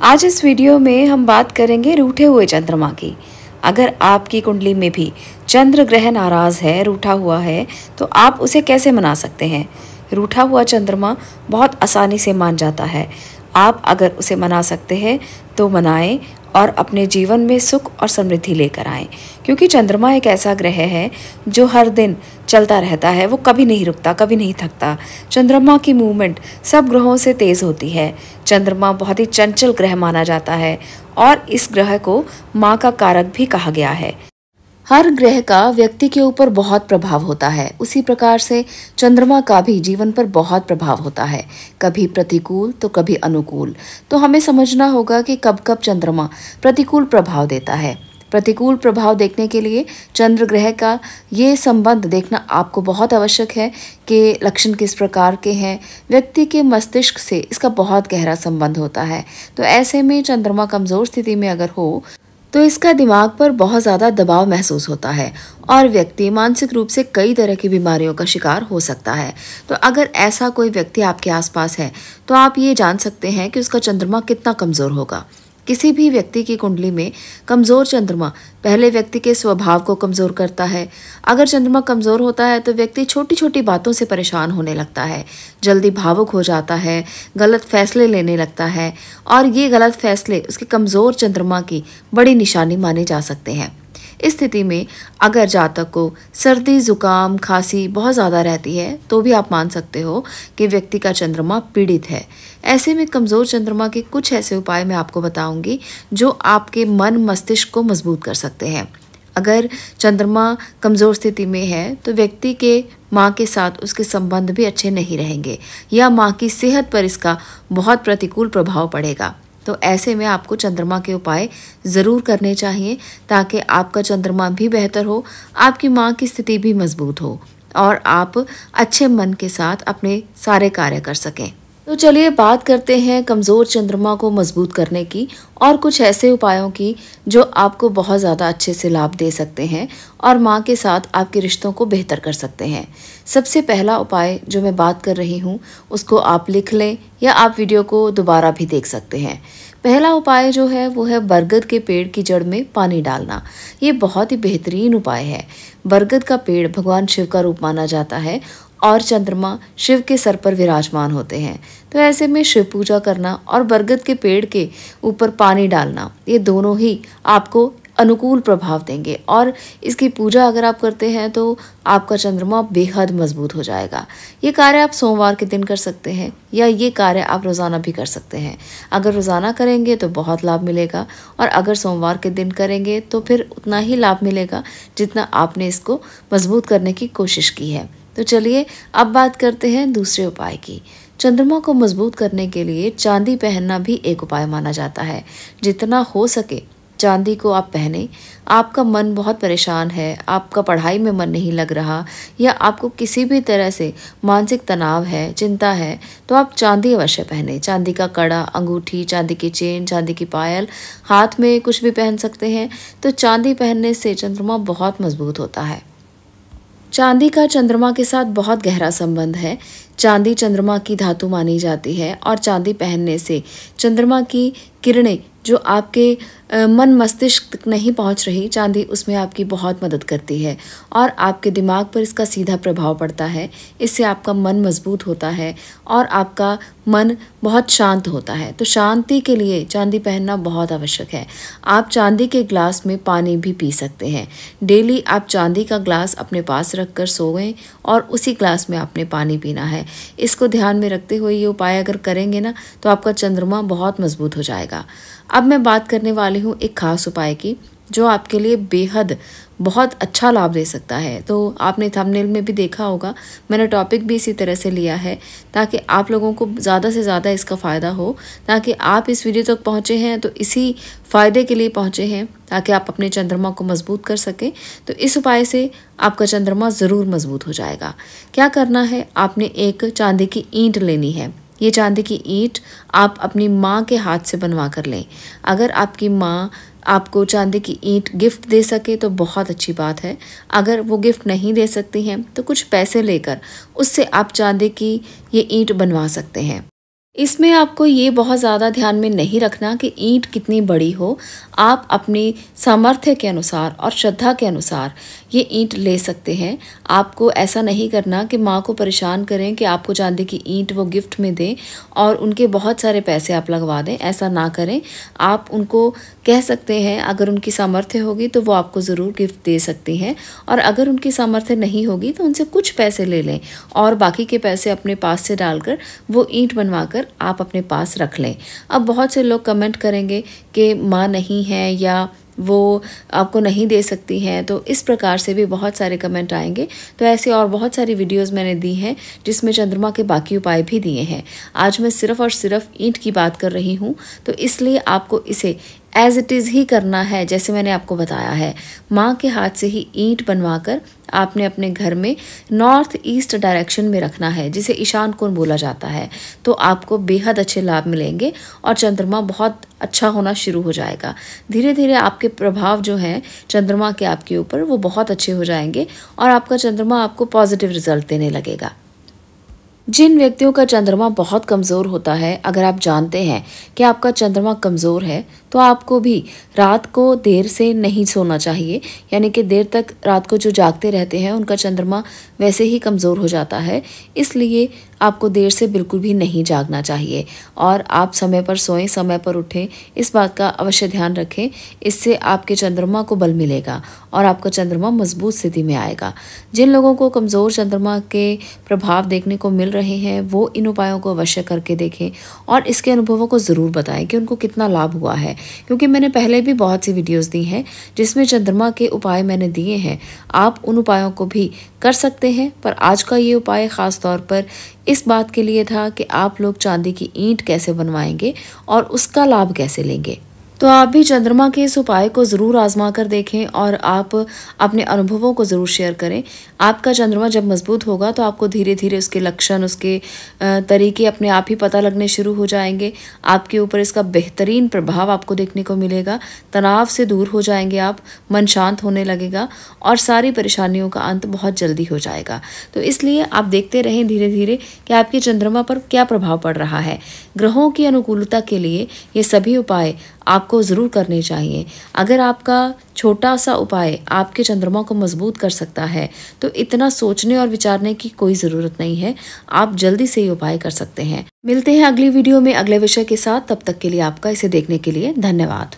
आज इस वीडियो में हम बात करेंगे रूठे हुए चंद्रमा की। अगर आपकी कुंडली में भी चंद्र ग्रह नाराज है, रूठा हुआ है, तो आप उसे कैसे मना सकते हैं। रूठा हुआ चंद्रमा बहुत आसानी से मान जाता है। आप अगर उसे मना सकते हैं तो मनाएं और अपने जीवन में सुख और समृद्धि लेकर आएं, क्योंकि चंद्रमा एक ऐसा ग्रह है जो हर दिन चलता रहता है। वो कभी नहीं रुकता, कभी नहीं थकता। चंद्रमा की मूवमेंट सब ग्रहों से तेज होती है। चंद्रमा बहुत ही चंचल ग्रह माना जाता है और इस ग्रह को माँ का कारक भी कहा गया है। हर ग्रह का व्यक्ति के ऊपर बहुत प्रभाव होता है, उसी प्रकार से चंद्रमा का भी जीवन पर बहुत प्रभाव होता है, कभी प्रतिकूल तो कभी अनुकूल। तो हमें समझना होगा कि कब कब चंद्रमा प्रतिकूल प्रभाव देता है। प्रतिकूल प्रभाव देखने के लिए चंद्र ग्रह का ये संबंध देखना आपको बहुत आवश्यक है कि लक्षण किस प्रकार के हैं। व्यक्ति के मस्तिष्क से इसका बहुत गहरा संबंध होता है। तो ऐसे में चंद्रमा कमजोर स्थिति में अगर हो तो इसका दिमाग पर बहुत ज़्यादा दबाव महसूस होता है और व्यक्ति मानसिक रूप से कई तरह की बीमारियों का शिकार हो सकता है। तो अगर ऐसा कोई व्यक्ति आपके आसपास है तो आप ये जान सकते हैं कि उसका चंद्रमा कितना कमज़ोर होगा। किसी भी व्यक्ति की कुंडली में कमज़ोर चंद्रमा पहले व्यक्ति के स्वभाव को कमज़ोर करता है। अगर चंद्रमा कमज़ोर होता है तो व्यक्ति छोटी छोटी बातों से परेशान होने लगता है, जल्दी भावुक हो जाता है, गलत फैसले लेने लगता है और ये गलत फैसले उसके कमज़ोर चंद्रमा की बड़ी निशानी माने जा सकते हैं। इस स्थिति में अगर जातक को सर्दी, जुकाम, खांसी बहुत ज़्यादा रहती है तो भी आप मान सकते हो कि व्यक्ति का चंद्रमा पीड़ित है। ऐसे में कमज़ोर चंद्रमा के कुछ ऐसे उपाय मैं आपको बताऊंगी जो आपके मन मस्तिष्क को मजबूत कर सकते हैं। अगर चंद्रमा कमज़ोर स्थिति में है तो व्यक्ति के माँ के साथ उसके संबंध भी अच्छे नहीं रहेंगे या माँ की सेहत पर इसका बहुत प्रतिकूल प्रभाव पड़ेगा। तो ऐसे में आपको चंद्रमा के उपाय ज़रूर करने चाहिए ताकि आपका चंद्रमा भी बेहतर हो, आपकी माँ की स्थिति भी मजबूत हो और आप अच्छे मन के साथ अपने सारे कार्य कर सकें। तो चलिए बात करते हैं कमज़ोर चंद्रमा को मजबूत करने की और कुछ ऐसे उपायों की जो आपको बहुत ज़्यादा अच्छे से लाभ दे सकते हैं और माँ के साथ आपके रिश्तों को बेहतर कर सकते हैं। सबसे पहला उपाय जो मैं बात कर रही हूँ उसको आप लिख लें या आप वीडियो को दोबारा भी देख सकते हैं। पहला उपाय जो है वो है बरगद के पेड़ की जड़ में पानी डालना। ये बहुत ही बेहतरीन उपाय है। बरगद का पेड़ भगवान शिव का रूप माना जाता है और चंद्रमा शिव के सर पर विराजमान होते हैं। तो ऐसे में शिव पूजा करना और बरगद के पेड़ के ऊपर पानी डालना, ये दोनों ही आपको अनुकूल प्रभाव देंगे और इसकी पूजा अगर आप करते हैं तो आपका चंद्रमा बेहद मजबूत हो जाएगा। ये कार्य आप सोमवार के दिन कर सकते हैं या ये कार्य आप रोज़ाना भी कर सकते हैं। अगर रोज़ाना करेंगे तो बहुत लाभ मिलेगा और अगर सोमवार के दिन करेंगे तो फिर उतना ही लाभ मिलेगा जितना आपने इसको मजबूत करने की कोशिश की है। तो चलिए अब बात करते हैं दूसरे उपाय की। चंद्रमा को मजबूत करने के लिए चांदी पहनना भी एक उपाय माना जाता है। जितना हो सके चांदी को आप पहने। आपका मन बहुत परेशान है, आपका पढ़ाई में मन नहीं लग रहा या आपको किसी भी तरह से मानसिक तनाव है, चिंता है, तो आप चांदी अवश्य पहने। चांदी का कड़ा, अंगूठी, चांदी की चेन, चांदी की पायल, हाथ में कुछ भी पहन सकते हैं। तो चांदी पहनने से चंद्रमा बहुत मजबूत होता है। चांदी का चंद्रमा के साथ बहुत गहरा संबंध है। चांदी चंद्रमा की धातु मानी जाती है और चांदी पहनने से चंद्रमा की किरणें जो आपके मन मस्तिष्क तक नहीं पहुंच रही, चांदी उसमें आपकी बहुत मदद करती है और आपके दिमाग पर इसका सीधा प्रभाव पड़ता है। इससे आपका मन मजबूत होता है और आपका मन बहुत शांत होता है। तो शांति के लिए चांदी पहनना बहुत आवश्यक है। आप चांदी के ग्लास में पानी भी पी सकते हैं। डेली आप चांदी का ग्लास अपने पास रखकर सोएं और उसी ग्लास में आपने पानी पीना है। इसको ध्यान में रखते हुए ये उपाय अगर करेंगे ना तो आपका चंद्रमा बहुत मजबूत हो जाएगा। अब मैं बात करने वाली हूँ एक खास उपाय की जो आपके लिए बेहद बहुत अच्छा लाभ दे सकता है। तो आपने थंबनेल में भी देखा होगा, मैंने टॉपिक भी इसी तरह से लिया है ताकि आप लोगों को ज़्यादा से ज़्यादा इसका फ़ायदा हो, ताकि आप इस वीडियो तक पहुँचे हैं तो इसी फ़ायदे के लिए पहुँचे हैं ताकि आप अपने चंद्रमा को मजबूत कर सकें। तो इस उपाय से आपका चंद्रमा ज़रूर मजबूत हो जाएगा। क्या करना है, आपने एक चांदी की ईंट लेनी है। ये चांदी की ईंट आप अपनी माँ के हाथ से बनवा कर लें। अगर आपकी माँ आपको चांदी की ईंट गिफ्ट दे सके तो बहुत अच्छी बात है। अगर वो गिफ्ट नहीं दे सकती हैं तो कुछ पैसे लेकर उससे आप चांदी की ये ईंट बनवा सकते हैं। इसमें आपको ये बहुत ज़्यादा ध्यान में नहीं रखना कि ईंट कितनी बड़ी हो। आप अपनी सामर्थ्य के अनुसार और श्रद्धा के अनुसार ये ईंट ले सकते हैं। आपको ऐसा नहीं करना कि माँ को परेशान करें कि आपको चांदी की ईंट वो गिफ्ट में दें और उनके बहुत सारे पैसे आप लगवा दें। ऐसा ना करें। आप उनको कह सकते हैं, अगर उनकी सामर्थ्य होगी तो वो आपको ज़रूर गिफ्ट दे सकती हैं, और अगर उनकी सामर्थ्य नहीं होगी तो उनसे कुछ पैसे ले लें और बाकी के पैसे अपने पास से डालकर वो ईंट बनवाकर आप अपने पास रख लें। अब बहुत से लोग कमेंट करेंगे कि माँ नहीं है या वो आपको नहीं दे सकती हैं, तो इस प्रकार से भी बहुत सारे कमेंट आएंगे। तो ऐसे और बहुत सारी वीडियोस मैंने दी हैं जिसमें चंद्रमा के बाकी उपाय भी दिए हैं। आज मैं सिर्फ और सिर्फ ईंट की बात कर रही हूँ, तो इसलिए आपको इसे एज इट इज़ ही करना है जैसे मैंने आपको बताया है। माँ के हाथ से ही ईंट बनवाकर आपने अपने घर में नॉर्थ ईस्ट डायरेक्शन में रखना है, जिसे ईशान कोण बोला जाता है। तो आपको बेहद अच्छे लाभ मिलेंगे और चंद्रमा बहुत अच्छा होना शुरू हो जाएगा। धीरे धीरे आपके प्रभाव जो हैं चंद्रमा के आपके ऊपर वो बहुत अच्छे हो जाएंगे और आपका चंद्रमा आपको पॉजिटिव रिजल्ट देने लगेगा। जिन व्यक्तियों का चंद्रमा बहुत कमज़ोर होता है, अगर आप जानते हैं कि आपका चंद्रमा कमज़ोर है तो आपको भी रात को देर से नहीं सोना चाहिए। यानी कि देर तक रात को जो जागते रहते हैं उनका चंद्रमा वैसे ही कमज़ोर हो जाता है, इसलिए आपको देर से बिल्कुल भी नहीं जागना चाहिए और आप समय पर सोएं, समय पर उठें, इस बात का अवश्य ध्यान रखें। इससे आपके चंद्रमा को बल मिलेगा और आपका चंद्रमा मजबूत स्थिति में आएगा। जिन लोगों को कमज़ोर चंद्रमा के प्रभाव देखने को मिल रहे हैं वो इन उपायों को अवश्य करके देखें और इसके अनुभवों को ज़रूर बताएं कि उनको कितना लाभ हुआ है, क्योंकि मैंने पहले भी बहुत सी वीडियोस दी हैं जिसमें चंद्रमा के उपाय मैंने दिए हैं। आप उन उपायों को भी कर सकते हैं, पर आज का ये उपाय ख़ास तौर पर इस बात के लिए था कि आप लोग चांदी की ईंट कैसे बनवाएंगे और उसका लाभ कैसे लेंगे। तो आप भी चंद्रमा के इस उपाय को ज़रूर आजमा कर देखें और आप अपने अनुभवों को ज़रूर शेयर करें। आपका चंद्रमा जब मजबूत होगा तो आपको धीरे धीरे उसके लक्षण, उसके तरीके अपने आप ही पता लगने शुरू हो जाएंगे। आपके ऊपर इसका बेहतरीन प्रभाव आपको देखने को मिलेगा। तनाव से दूर हो जाएंगे आप, मन शांत होने लगेगा और सारी परेशानियों का अंत बहुत जल्दी हो जाएगा। तो इसलिए आप देखते रहें धीरे धीरे कि आपके चंद्रमा पर क्या प्रभाव पड़ रहा है। ग्रहों की अनुकूलता के लिए ये सभी उपाय आपको ज़रूर करने चाहिए। अगर आपका छोटा सा उपाय आपके चंद्रमा को मजबूत कर सकता है तो इतना सोचने और विचारने की कोई ज़रूरत नहीं है, आप जल्दी से ये उपाय कर सकते हैं। मिलते हैं अगली वीडियो में अगले विषय के साथ। तब तक के लिए आपका इसे देखने के लिए धन्यवाद।